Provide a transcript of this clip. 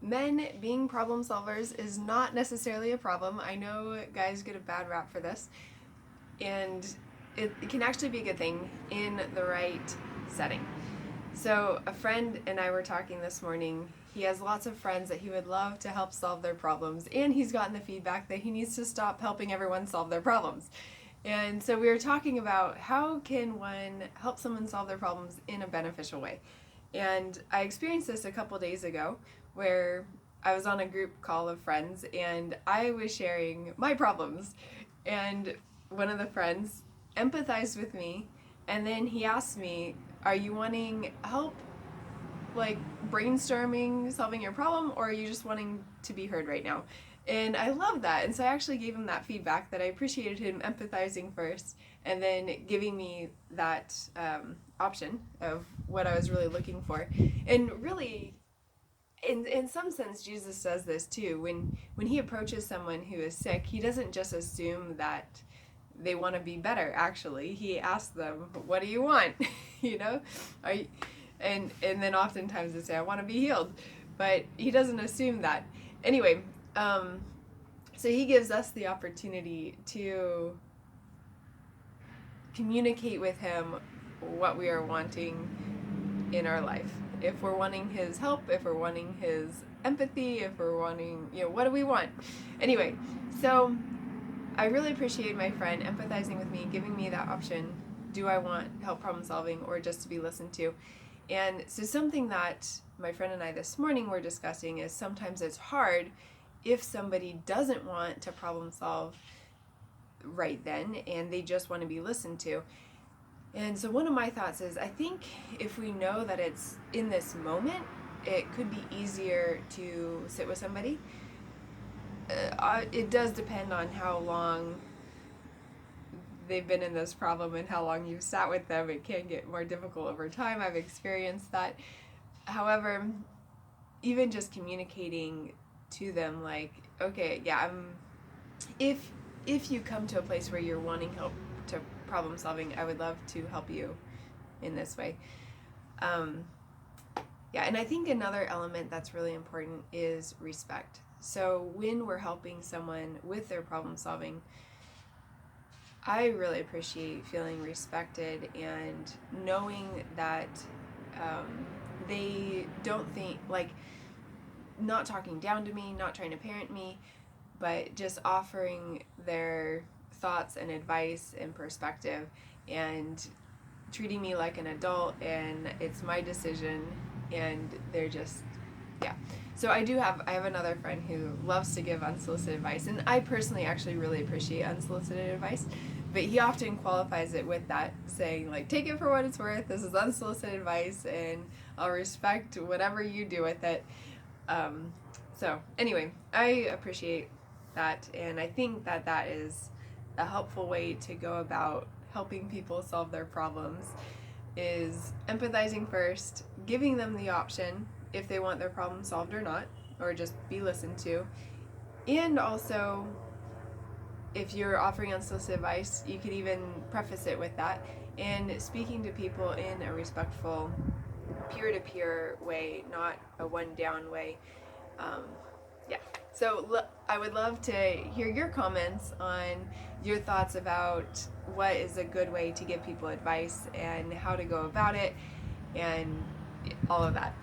men being problem solvers is not necessarily a problem. I know guys get a bad rap for this, and it can actually be a good thing in the right setting. So, a friend and I were talking this morning. He has lots of friends that he would love to help solve their problems, and he's gotten the feedback that he needs to stop helping everyone solve their problems. And so we were talking about how can one help someone solve their problems in a beneficial way. And I experienced this a couple days ago where I was on a group call of friends and I was sharing my problems. And one of the friends empathized with me, and then he asked me, "Are you wanting help, like brainstorming solving your problem, or are you just wanting to be heard right now?" And I love that. And so I actually gave him that feedback that I appreciated him empathizing first and then giving me that option of what I was really looking for. And really, in some sense, Jesus does this too. When he approaches someone who is sick, he doesn't just assume that they want to be better. Actually, he asks them, "What do you want?" you know, are you, and then oftentimes they say, "I want to be healed," but he doesn't assume that. Anyway, so he gives us the opportunity to communicate with him what we are wanting in our life. If we're wanting his help, if we're wanting his empathy, if we're wanting, what do we want? Anyway, so I really appreciate my friend empathizing with me, giving me that option. Do I want help problem solving or just to be listened to? And so something that my friend and I this morning were discussing is sometimes it's hard if somebody doesn't want to problem solve right then and they just want to be listened to. And so one of my thoughts is I think if we know that it's in this moment, it could be easier to sit with somebody. It does depend on how long they've been in this problem and how long you've sat with them. It can get more difficult over time. I've experienced that. However, even just communicating to them, like, okay, yeah, if you come to a place where you're wanting help to problem solving, I would love to help you in this way. Yeah, and I think another element that's really important is respect. So when we're helping someone with their problem solving, I really appreciate feeling respected and knowing that they don't think, like, not talking down to me, not trying to parent me, but just offering their thoughts and advice and perspective and treating me like an adult, and it's my decision, and they're just, yeah. So I have another friend who loves to give unsolicited advice, and I personally actually really appreciate unsolicited advice, but he often qualifies it with that, saying, like, take it for what it's worth, this is unsolicited advice and I'll respect whatever you do with it. So anyway, I appreciate that, and I think that that is a helpful way to go about helping people solve their problems, is empathizing first, giving them the option if they want their problem solved or not, or just be listened to. And also, if you're offering unsolicited advice, you could even preface it with that, and speaking to people in a respectful, peer-to-peer way, not a one-down way. Um, yeah. So I would love to hear your comments on your thoughts about what is a good way to give people advice and how to go about it and all of that.